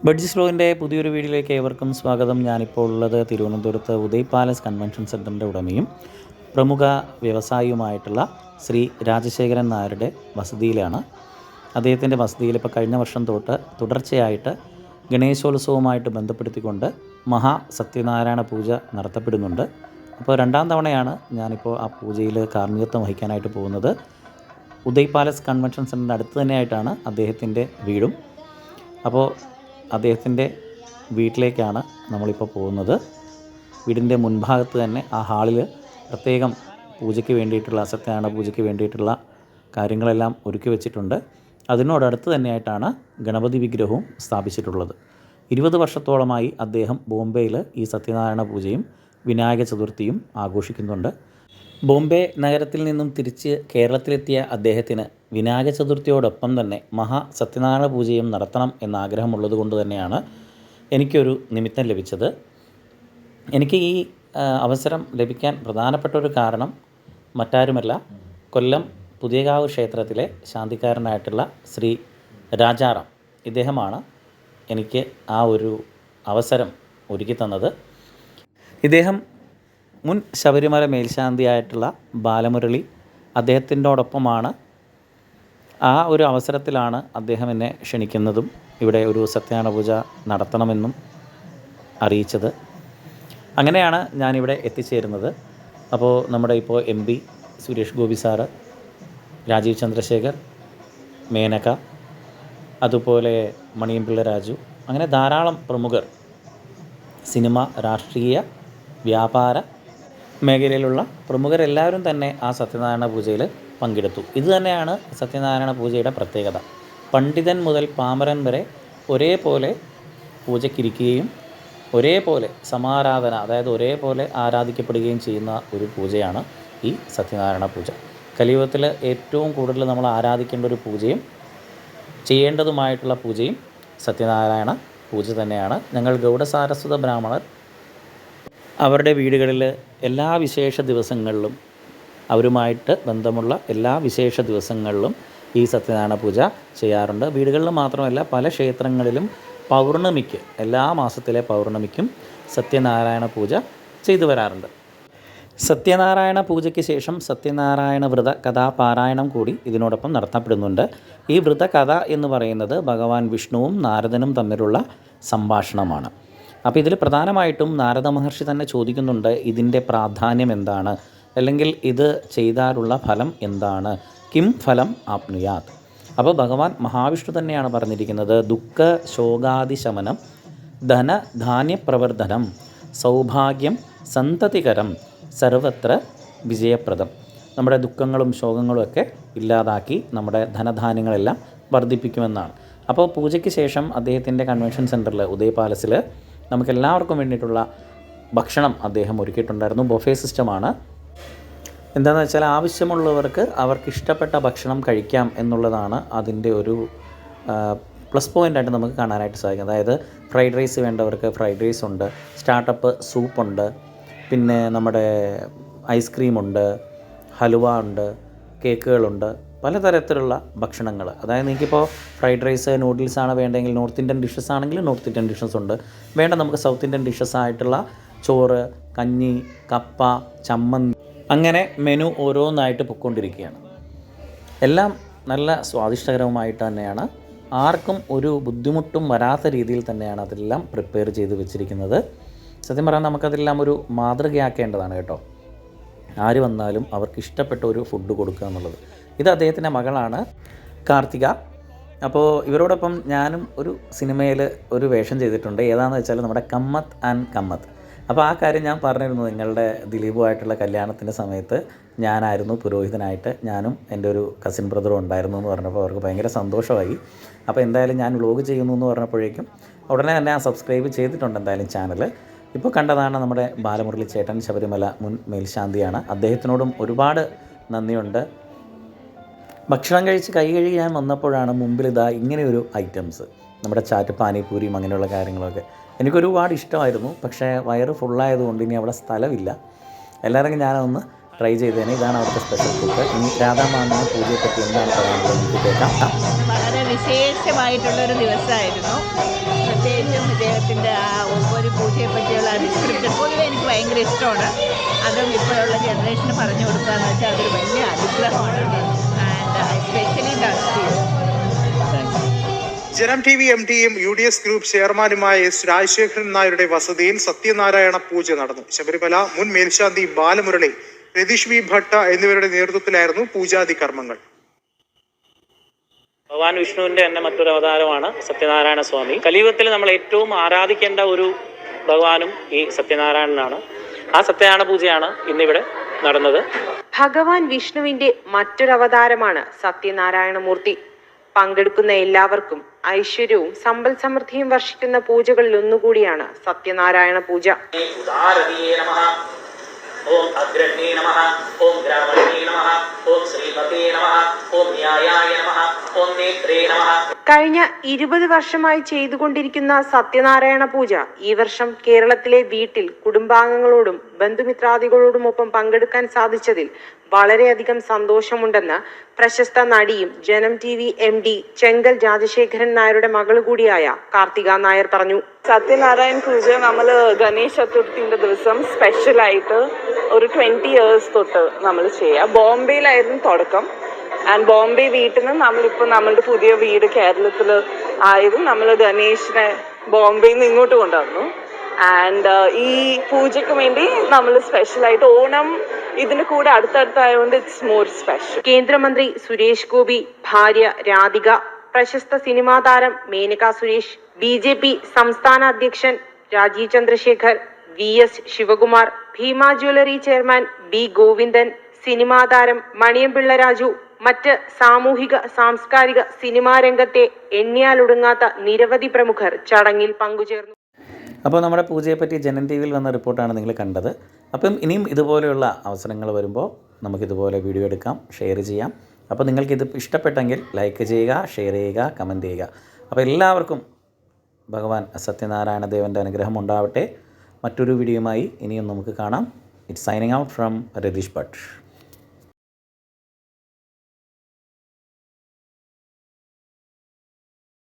Budgie സ്ലോവിൻ്റെ പുതിയൊരു വീഡിയോയിലേക്ക് ഏവർക്കും സ്വാഗതം. ഞാനിപ്പോൾ ഉള്ളത് തിരുവനന്തപുരത്ത് ഉദയ് പാലസ് കൺവെൻഷൻ സെൻറ്ററിൻ്റെ ഉടമയും പ്രമുഖ വ്യവസായിയുമായിട്ടുള്ള ശ്രീ രാജശേഖരൻ നായരുടെ വസതിയിലാണ്. അദ്ദേഹത്തിൻ്റെ വസതിയിൽ ഇപ്പോൾ കഴിഞ്ഞ വർഷം തൊട്ട് തുടർച്ചയായിട്ട് ഗണേശോത്സവവുമായിട്ട് ബന്ധപ്പെടുത്തിക്കൊണ്ട് മഹാസത്യനാരായണ പൂജ നടത്തപ്പെടുന്നുണ്ട്. അപ്പോൾ രണ്ടാം തവണയാണ് ഞാനിപ്പോൾ ആ പൂജയിൽ കാർമ്മികത്വം വഹിക്കാനായിട്ട് പോകുന്നത്. ഉദയ് പാലസ് കൺവെൻഷൻ സെൻറ്ററിൻ്റെ അടുത്ത് തന്നെയായിട്ടാണ് അദ്ദേഹത്തിൻ്റെ വീടും. അപ്പോൾ അദ്ദേഹത്തിൻ്റെ വീട്ടിലേക്കാണ് നമ്മളിപ്പോൾ പോകുന്നത്. വീടിൻ്റെ മുൻഭാഗത്ത് തന്നെ ആ ഹാളിൽ പ്രത്യേകം പൂജയ്ക്ക് വേണ്ടിയിട്ടുള്ള സത്യനാരായണ പൂജയ്ക്ക് വേണ്ടിയിട്ടുള്ള കാര്യങ്ങളെല്ലാം ഒരുക്കി വെച്ചിട്ടുണ്ട്. അതിനോടടുത്ത് തന്നെയായിട്ടാണ് ഗണപതി വിഗ്രഹവും സ്ഥാപിച്ചിട്ടുള്ളത്. 20 വർഷത്തോളമായി അദ്ദേഹം ബോംബെയിൽ ഈ സത്യനാരായണ പൂജയും വിനായക ചതുർത്ഥിയും ആഘോഷിക്കുന്നുണ്ട്. ബോംബെ നഗരത്തിൽ നിന്നും തിരിച്ച് കേരളത്തിലെത്തിയ അദ്ദേഹത്തിന് വിനായക ചതുർത്ഥിയോടൊപ്പം തന്നെ സത്യനാരായണ പൂജയും നടത്തണം എന്നാഗ്രഹമുള്ളത് കൊണ്ട് തന്നെയാണ് എനിക്കൊരു നിമിത്തം ലഭിച്ചത്. എനിക്ക് ഈ അവസരം ലഭിക്കാൻ പ്രധാനപ്പെട്ട ഒരു കാരണം മറ്റാരുമല്ല, കൊല്ലം പുതിയകാവ് ക്ഷേത്രത്തിലെ ശാന്തിക്കാരനായിട്ടുള്ള ശ്രീ രാജാറാം, ഇദ്ദേഹമാണ് എനിക്ക് ആ ഒരു അവസരം ഒരുക്കി തന്നത്. ഇദ്ദേഹം മുൻ ശബരിമല മേൽശാന്തിയായിട്ടുള്ള ബാലമുരളി അദ്ദേഹത്തിൻ്റോടൊപ്പമാണ്. ആ ഒരു അവസരത്തിലാണ് അദ്ദേഹം എന്നെ ക്ഷണിക്കുന്നതും ഇവിടെ ഒരു സത്യനാരായണ പൂജ നടത്തണമെന്നും അറിയിച്ചത്. അങ്ങനെയാണ് ഞാനിവിടെ എത്തിച്ചേരുന്നത്. അപ്പോൾ നമ്മുടെ ഇപ്പോൾ MP സുരേഷ് ഗോപി സാറ്, രാജീവ് ചന്ദ്രശേഖർ, മേനക, അതുപോലെ മണിയമ്പിള്ള രാജു, അങ്ങനെ ധാരാളം പ്രമുഖർ, സിനിമ, രാഷ്ട്രീയ, വ്യാപാര മേഖലയിലുള്ള പ്രമുഖരെല്ലാവരും തന്നെ ആ സത്യനാരായണ പൂജയിൽ പങ്കെടുത്തു. ഇതുതന്നെയാണ് സത്യനാരായണ പൂജയുടെ പ്രത്യേകത. പണ്ഡിതൻ മുതൽ പാമരൻ വരെ ഒരേപോലെ പൂജയ്ക്കിരിക്കുകയും ഒരേപോലെ സമാരാധന, അതായത് ഒരേപോലെ ആരാധിക്കപ്പെടുകയും ചെയ്യുന്ന ഒരു പൂജയാണ് ഈ സത്യനാരായണ പൂജ. കലിയുഗത്തിൽ ഏറ്റവും കൂടുതൽ നമ്മൾ ആരാധിക്കേണ്ട ഒരു പൂജയും ചെയ്യേണ്ടതുമായിട്ടുള്ള പൂജയും സത്യനാരായണ പൂജ തന്നെയാണ്. ഞങ്ങൾ ഗൗഡസാരസ്വത ബ്രാഹ്മണർ അവരുടെ വീടുകളിൽ എല്ലാ വിശേഷ ദിവസങ്ങളിലും, അവരുമായിട്ട് ബന്ധമുള്ള എല്ലാ വിശേഷ ദിവസങ്ങളിലും ഈ സത്യനാരായണ പൂജ ചെയ്യാറുണ്ട്. വീടുകളിൽ മാത്രമല്ല, പല ക്ഷേത്രങ്ങളിലും പൗർണമിക്ക്, എല്ലാ മാസത്തിലെ പൗർണമിക്കും സത്യനാരായണ പൂജ ചെയ്തു വരാറുണ്ട്. സത്യനാരായണ പൂജയ്ക്ക് ശേഷം സത്യനാരായണ വ്രത കഥാപാരായണം കൂടി ഇതിനോടൊപ്പം നടത്തപ്പെടുന്നുണ്ട്. ഈ വ്രതകഥ എന്ന് പറയുന്നത് ഭഗവാൻ വിഷ്ണുവും നാരദനും തമ്മിലുള്ള സംഭാഷണമാണ്. അപ്പോൾ ഇതിൽ പ്രധാനമായിട്ടും നാരദ മഹർഷി തന്നെ ചോദിക്കുന്നുണ്ട്, ഇതിൻ്റെ പ്രാധാന്യം എന്താണ്, അല്ലെങ്കിൽ ഇത് ചെയ്താലുള്ള ഫലം എന്താണ്, കിം ഫലം ആപ്നുയാത്. അപ്പോൾ ഭഗവാൻ മഹാവിഷ്ണു തന്നെയാണ് പറഞ്ഞിരിക്കുന്നത്, ദുഃഖ ശോകാദിശമനം, ധനധാന്യപ്രവർദ്ധനം, സൗഭാഗ്യം സന്തതികരം, സർവത്ര വിജയപ്രദം. നമ്മുടെ ദുഃഖങ്ങളും ശോകങ്ങളും ഒക്കെ ഇല്ലാതാക്കി നമ്മുടെ ധനധാന്യങ്ങളെല്ലാം വർദ്ധിപ്പിക്കുമെന്നാണ്. അപ്പോൾ പൂജയ്ക്ക് ശേഷം അദ്ദേഹത്തിൻ്റെ കൺവെൻഷൻ സെൻറ്ററിൽ ഉദയ് പാലസിൽ നമുക്കെല്ലാവർക്കും വേണ്ടിയിട്ടുള്ള ഭക്ഷണം അദ്ദേഹം ഒരുക്കിയിട്ടുണ്ടായിരുന്നു. ബൊഫേ സിസ്റ്റമാണ്. എന്താണെന്ന് വെച്ചാൽ ആവശ്യമുള്ളവർക്ക് അവർക്കിഷ്ടപ്പെട്ട ഭക്ഷണം കഴിക്കാം എന്നുള്ളതാണ് അതിൻ്റെ ഒരു പ്ലസ് പോയിൻ്റായിട്ട് നമുക്ക് കാണാനായിട്ട് സാധിക്കും. അതായത് ഫ്രൈഡ് റൈസ് വേണ്ടവർക്ക് ഫ്രൈഡ് റൈസ് ഉണ്ട്, സ്റ്റാർട്ടപ്പ് സൂപ്പുണ്ട്, പിന്നെ നമ്മുടെ ഐസ്ക്രീമുണ്ട്, ഹലുവ ഉണ്ട്, കേക്കുകളുണ്ട്, പലതരത്തിലുള്ള ഭക്ഷണങ്ങൾ. അതായത് നിങ്ങൾക്കിപ്പോൾ ഫ്രൈഡ് റൈസ്, നൂഡിൽസാണ് വേണ്ടതെങ്കിൽ നോർത്ത് ഇന്ത്യൻ ഡിഷസ് ആണെങ്കിൽ നോർത്ത് ഇന്ത്യൻ ഡിഷസ് ഉണ്ട്. വേണ്ട നമുക്ക് സൗത്ത് ഇന്ത്യൻ ഡിഷസ് ആയിട്ടുള്ള ചോറ്, കഞ്ഞി, കപ്പ, ചമ്മന്തി, അങ്ങനെ മെനു ഓരോന്നായിട്ട് പൊയ്ക്കൊണ്ടിരിക്കുകയാണ്. എല്ലാം നല്ല സ്വാദിഷ്ടകരമായിട്ട് തന്നെയാണ്. ആർക്കും ഒരു ബുദ്ധിമുട്ടും വരാത്ത രീതിയിൽ തന്നെയാണ് അതെല്ലാം പ്രിപ്പയർ ചെയ്ത് വെച്ചിരിക്കുന്നത്. സത്യം പറയാൻ നമുക്കതെല്ലാം ഒരു മാതൃകയാക്കേണ്ടതാണ് കേട്ടോ. ആര് വന്നാലും അവർക്ക് ഇഷ്ടപ്പെട്ട ഒരു ഫുഡ് കൊടുക്കുക എന്നുള്ളത്. ഇത് അദ്ദേഹത്തിൻ്റെ മകളാണ് കാർത്തിക. അപ്പോൾ ഇവരോടൊപ്പം ഞാനും ഒരു സിനിമയിൽ ഒരു വേഷം ചെയ്തിട്ടുണ്ട്. ഏതാണെന്ന് വെച്ചാൽ നമ്മുടെ കമ്മത്ത് ആൻഡ് കമ്മത്ത്. അപ്പോൾ ആ കാര്യം ഞാൻ പറഞ്ഞിരുന്നു, നിങ്ങളുടെ ദിലീപുമായിട്ടുള്ള കല്യാണത്തിൻ്റെ സമയത്ത് ഞാനായിരുന്നു പുരോഹിതനായിട്ട്, ഞാനും എൻ്റെ ഒരു കസിൻ ബ്രദറും ഉണ്ടായിരുന്നു എന്ന് പറഞ്ഞപ്പോൾ അവർക്ക് ഭയങ്കര സന്തോഷമായി. അപ്പോൾ എന്തായാലും ഞാൻ വ്ലോഗ് ചെയ്യുന്നു എന്ന് പറഞ്ഞപ്പോഴേക്കും ഉടനെ തന്നെ ഞാൻ സബ്സ്ക്രൈബ് ചെയ്തിട്ടുണ്ട് എന്തായാലും ചാനൽ. ഇപ്പോൾ കണ്ടതാണ് നമ്മുടെ ബാലമുരളി ചേട്ടൻ, ശബരിമല മുൻ മേൽശാന്തിയാണ്. അദ്ദേഹത്തിനോടും ഒരുപാട് നന്ദിയുണ്ട്. ഭക്ഷണം കഴിച്ച് കൈ കഴുകി ഞാൻ വന്നപ്പോഴാണ് മുമ്പിൽ ഇതാ ഇങ്ങനെയൊരു ഐറ്റംസ്, നമ്മുടെ ചാറ്റ്, പാനിപൂരിയും അങ്ങനെയുള്ള കാര്യങ്ങളൊക്കെ എനിക്കൊരുപാട് ഇഷ്ടമായിരുന്നു. പക്ഷേ വയറ് ഫുള്ളായതുകൊണ്ട് ഇനി അവിടെ സ്ഥലമില്ല. എല്ലാവരും ഞാനൊന്ന് ട്രൈ ചെയ്തേനെ. ഇതാണ് അവിടുത്തെ സ്പെഷ്യൽ ഫുഡ്. ഇനി രാധാമാമിൻ്റെ പൂജയെപ്പറ്റി എന്താണ് പറയാനുള്ളത് നമുക്ക് കേൾക്കാം. വളരെ വിശേഷമായിട്ടുള്ളൊരു ദിവസമായിരുന്നു. പ്രത്യേക പ്രത്യേകിച്ചും ഇദ്ദേഹത്തിൻ്റെ ആ ഒவ்வொരു പൂജയെ പറ്റിയുള്ള ഡിസ്ക്രിപ്ഷൻ പൊതുവെ എനിക്ക് ഭയങ്കര ഇഷ്ടമാണ്. അതും ഇപ്പോഴുള്ള ജനറേഷന് പറഞ്ഞു കൊടുക്കുക എന്ന് വെച്ചാൽ അതൊരു വലിയ അനുഗ്രഹമാണ്. And I specially does. ജനം ടി വി MDയും UDS ഗ്രൂപ്പ് ചെയർമാനുമായ S. രാജശേഖരൻ നായരുടെ വസതിയിൽ സത്യനാരായണ പൂജ നടന്നു. ശബരിമല മുൻ മേൽശാന്തി ബാലമുരളി, രതീഷ് V. ഭട്ട എന്നിവരുടെ നേതൃത്വത്തിലായിരുന്നു പൂജാതി കർമ്മങ്ങൾ. ഭഗവാൻ വിഷ്ണുവിൻ്റെ തന്നെ മറ്റൊരു അവതാരമാണ് സത്യനാരായണ സ്വാമി. കലിയുഗത്തിൽ നമ്മൾ ഏറ്റവും ആരാധിക്കേണ്ട ഒരു ഭഗവാനും ഈ സത്യനാരായണനാണ്. ആ സത്യനാരായണ പൂജയാണ് ഇന്നിവിടെ നടന്നത്. ഭഗവാൻ വിഷ്ണുവിന്റെ മറ്റൊരവതാരമാണ് സത്യനാരായണമൂർത്തി. പങ്കെടുക്കുന്ന എല്ലാവർക്കും ഐശ്വര്യവും സമ്പൽ സമൃദ്ധിയും വർഷിക്കുന്ന പൂജകളിൽ ഒന്നുകൂടിയാണ് സത്യനാരായണ പൂജ. ഓം അഗ്രഹ്ണേ നമഃ, ഓം ഗ്രാമണേ നമഃ, ഓം ശ്രീമതേ നമഃ, ഓം ന്യായായ നമഃ, ഓം നേത്രേ നമഃ. കഴിഞ്ഞ 20 വർഷമായി ചെയ്തുകൊണ്ടിരിക്കുന്ന സത്യനാരായണ പൂജ ഈ വർഷം കേരളത്തിലെ വീട്ടിൽ കുടുംബാംഗങ്ങളോടും ബന്ധുമിത്രാദികളോടുമൊപ്പം പങ്കെടുക്കാൻ സാധിച്ചതിൽ വളരെയധികം സന്തോഷമുണ്ടെന്ന് പ്രശസ്ത നടിയും ജനം TV MD ചെങ്കൽ രാജശേഖരൻ നായരുടെ മകൾ കൂടിയായ കാർത്തിക നായർ പറഞ്ഞു. സത്യനാരായണ പൂജ നമ്മൾ ഗണേശ ചതുർത്ഥിൻ്റെ ദിവസം സ്പെഷ്യലായിട്ട് ഒരു 20 years തൊട്ട് നമ്മൾ ചെയ്യാം. ബോംബെയിലായിരുന്നു തുടക്കം. ആൻഡ് ബോംബെ വീട്ടിൽ നിന്ന് നമ്മളിപ്പോൾ നമ്മളുടെ പുതിയ വീട് കേരളത്തിൽ ആയതും നമ്മൾ ഗണേശനെ ബോംബെയിൽ നിന്ന് ഇങ്ങോട്ട് കൊണ്ടുവന്നു. ആൻഡ് ഈ പൂജയ്ക്ക് വേണ്ടി നമ്മൾ സ്പെഷ്യലായിട്ട് ഓണം ഇതിന് കൂടെ അടുത്തടുത്തായതുകൊണ്ട് ഇറ്റ്സ് മോർ സ്പെഷ്യൽ. കേന്ദ്രമന്ത്രി സുരേഷ് ഗോപി, ഭാര്യ രാധിക, പ്രശസ്ത സിനിമാ താരം മേനക സുരേഷ്, BJP സംസ്ഥാന അധ്യക്ഷൻ Rajeev Chandrasekhar, VS Sivakumar, Bhima jewellery chairman B. Govindan, cinema താരം മണിയംപിള്ള രാജു, മറ്റ് സാമൂഹിക സാംസ്കാരിക സിനിമാ രംഗത്തെ എണ്ണിയാലൊടുങ്ങാത്ത നിരവധി പ്രമുഖർ ചടങ്ങിൽ പങ്കുചേർന്നു. അപ്പോൾ നമ്മുടെ പൂജയെപ്പറ്റി ജനം TV യിൽ വന്ന റിപ്പോർട്ടാണ് നിങ്ങൾ കണ്ടത്. അപ്പം ഇനിയും ഇതുപോലെയുള്ള അവസരങ്ങൾ വരുമ്പോൾ നമുക്കിതുപോലെ വീഡിയോ എടുക്കാം, ഷെയർ ചെയ്യാം. അപ്പോൾ നിങ്ങൾക്കിത് ഇഷ്ടപ്പെട്ടെങ്കിൽ ലൈക്ക് ചെയ്യുക, ഷെയർ ചെയ്യുക, കമൻറ്റ് ചെയ്യുക. അപ്പോൾ എല്ലാവർക്കും ഭഗവാൻ സത്യനാരായണ ദേവൻ്റെ അനുഗ്രഹം ഉണ്ടാവട്ടെ. മറ്റൊരു വീഡിയോയുമായി ഇനിയും നമുക്ക് കാണാം. It's signing out from Ratheesh Bhat.